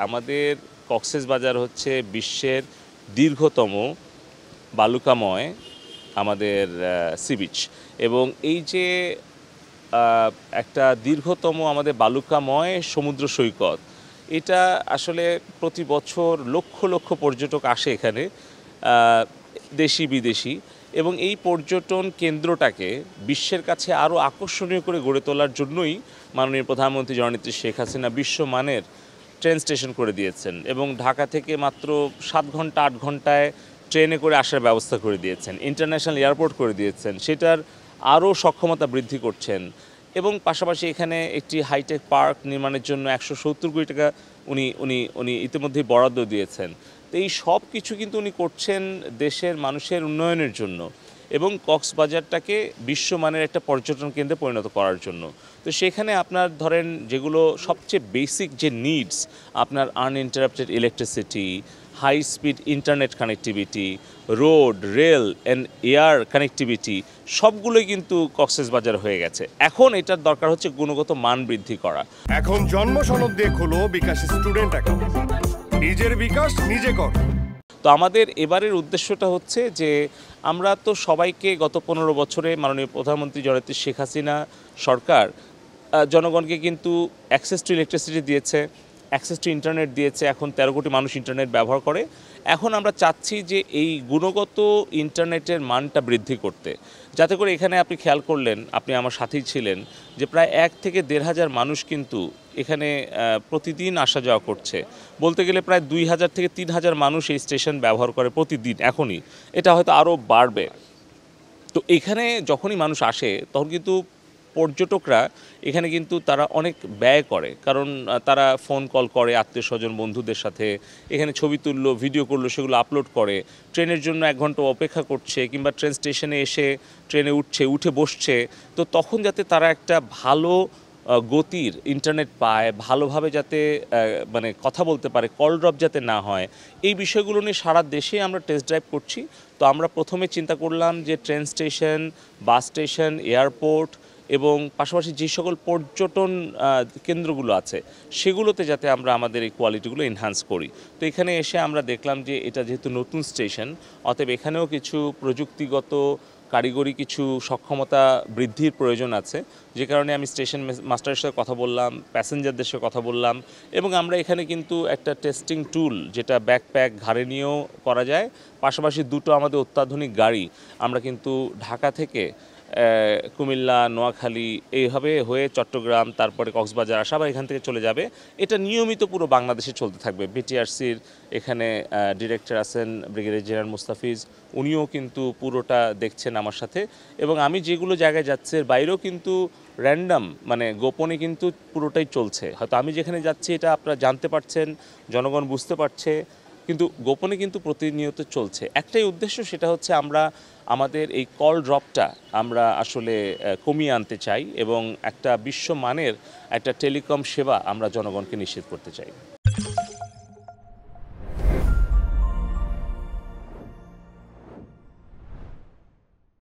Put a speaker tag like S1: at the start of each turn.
S1: আমাদের কক্সবাজার হচ্ছে বিশ্বের দীর্ঘতম বালুকাময় আমাদের সি বিচ এবং এই যে একটা দীর্ঘতম আমাদের বালুকাময় সমুদ্র সৈকত, এটা আসলে প্রতি বছর লক্ষ লক্ষ পর্যটক আসে এখানে, দেশি বিদেশি, এবং এই পর্যটন কেন্দ্রটাকে বিশ্বের কাছে আরও আকর্ষণীয় করে গড়ে তোলার জন্যই মাননীয় প্রধানমন্ত্রী জননেত্রী শেখ হাসিনা বিশ্বমানের ট্রেন স্টেশন করে দিয়েছেন এবং ঢাকা থেকে মাত্র 7 ঘন্টা 8 ঘন্টায় ট্রেনে করে আসার ব্যবস্থা করে দিয়েছেন, ইন্টারন্যাশনাল এয়ারপোর্ট করে দিয়েছেন, সেটার আরও সক্ষমতা বৃদ্ধি করছেন এবং পাশাপাশি এখানে একটি হাইটেক পার্ক নির্মাণের জন্য 170 কোটি টাকা উনি উনি উনি ইতিমধ্যেই বরাদ্দ দিয়েছেন। তো এই সব কিছু কিন্তু উনি করছেন দেশের মানুষের উন্নয়নের জন্য এবং কক্সবাজারটাকে বিশ্বমানের একটা পর্যটন কেন্দ্রে পরিণত করার জন্য। তো সেখানে আপনার ধরেন যেগুলো সবচেয়ে বেসিক যে নিডস, আপনার uninterrupted electricity, high speed internet connectivity, road, rail and air connectivity, সবগুলোই কিন্তু কক্সবাজার হয়ে গেছে। এখন এটার দরকার হচ্ছে গুণগত মান বৃদ্ধি করা।
S2: এখন জন্ম সনদ দিয়ে খোলো বিকাশ স্টুডেন্ট অ্যাকাউন্ট, নিজের বিকাশ নিজে কর।
S1: তো আমাদের এবারের উদ্দেশ্যটা হচ্ছে যে আমরা তো সবাইকে গত 15 বছরে মাননীয় প্রধানমন্ত্রী জননেত্রী শেখ হাসিনা সরকার জনগণকে কিন্তু অ্যাক্সেস টু ইলেকট্রিসিটি দিয়েছে, অ্যাক্সেস টু ইন্টারনেট দিয়েছে, এখন 13 কোটি মানুষ ইন্টারনেট ব্যবহার করে। এখন আমরা চাচ্ছি যে এই গুণগত ইন্টারনেটের মানটা বৃদ্ধি করতে, যাতে করে এখানে আপনি খেয়াল করলেন, আপনি আমার সাথেই ছিলেন, যে প্রায় 1 থেকে 1,500 মানুষ কিন্তু এখানে প্রতিদিন আসা যাওয়া করছে। বলতে গেলে প্রায় 2,000 থেকে 3,000 মানুষ এই স্টেশন ব্যবহার করে প্রতিদিন এখনই, এটা হয়তো আরও বাড়বে। তো এখানে যখনই মানুষ আসে তখন কিন্তু পর্যটকরা এখানে কিন্তু তারা অনেক ব্যয় করে, কারণ তারা ফোন কল করে আত্মীয় স্বজন বন্ধুদের সাথে, এখানে ছবি তুললো, ভিডিও করলো, সেগুলো আপলোড করে, ট্রেনের জন্য 1 ঘন্টা অপেক্ষা করছে, কিংবা ট্রেন স্টেশনে এসে ট্রেনে উঠে বসছে। তো তখন যাতে তারা একটা ভালো গতির ইন্টারনেট পায়, ভালোভাবে যাতে মানে কথা বলতে পারে, কল ড্রপ যাতে না হয়, এই বিষয়গুলো নিয়ে সারা দেশে আমরা টেস্ট ড্রাইভ করছি। তো আমরা প্রথমে চিন্তা করলাম যে train station, bus station, airport এবং পাশাপাশি যে সকল পর্যটন কেন্দ্রগুলো আছে সেগুলোতে যাতে আমরা আমাদের এই কোয়ালিটিগুলো এনহ্যান্স করি। তো এখানে এসে আমরা দেখলাম যে এটা যেহেতু নতুন স্টেশন, অতএব এখানেও কিছু প্রযুক্তিগত কারিগরি কিছু সক্ষমতা বৃদ্ধির প্রয়োজন আছে, যে কারণে আমি স্টেশন মাস্টারের সাথে কথা বললাম, প্যাসেঞ্জারদের সাথে কথা বললাম এবং আমরা এখানে কিন্তু একটা টেস্টিং টুল, যেটা ব্যাকপ্যাক ঘাড়ে নিয়েও করা যায়, পাশাপাশি 2টো আমাদের অত্যাধুনিক গাড়ি আমরা কিন্তু ঢাকা থেকে কুমিল্লা, নোয়াখালী এইভাবে হয়ে চট্টগ্রাম, তারপরে কক্সবাজার আসা, বা এখান থেকে চলে যাবে। এটা নিয়মিত পুরো বাংলাদেশে চলতে থাকবে। বিটিআরসির এখানে ডিরেক্টর আছেন ব্রিগেডিয়ার জেনারেল মুস্তাফিজ, উনিও কিন্তু পুরোটা দেখছেন আমার সাথে, এবং আমি যেগুলো জায়গায় যাচ্ছি এর বাইরেও কিন্তু র্যান্ডাম মানে গোপনে কিন্তু পুরোটাই চলছে। হয়তো আমি যেখানে যাচ্ছি এটা আপনারা জানতে পারছেন, জনগণ বুঝতে পারছে, কিন্তু গোপনে কিন্তু প্রতিনিয়ত চলছে। একটাই উদ্দেশ্য, সেটা হচ্ছে আমরা আমাদের এই কল ড্রপটা আমরা আসলে কমিয়ে আনতে চাই এবং একটা বিশ্বমানের একটা টেলিকম সেবা আমরা জনগণকে নিশ্চিত করতে চাই।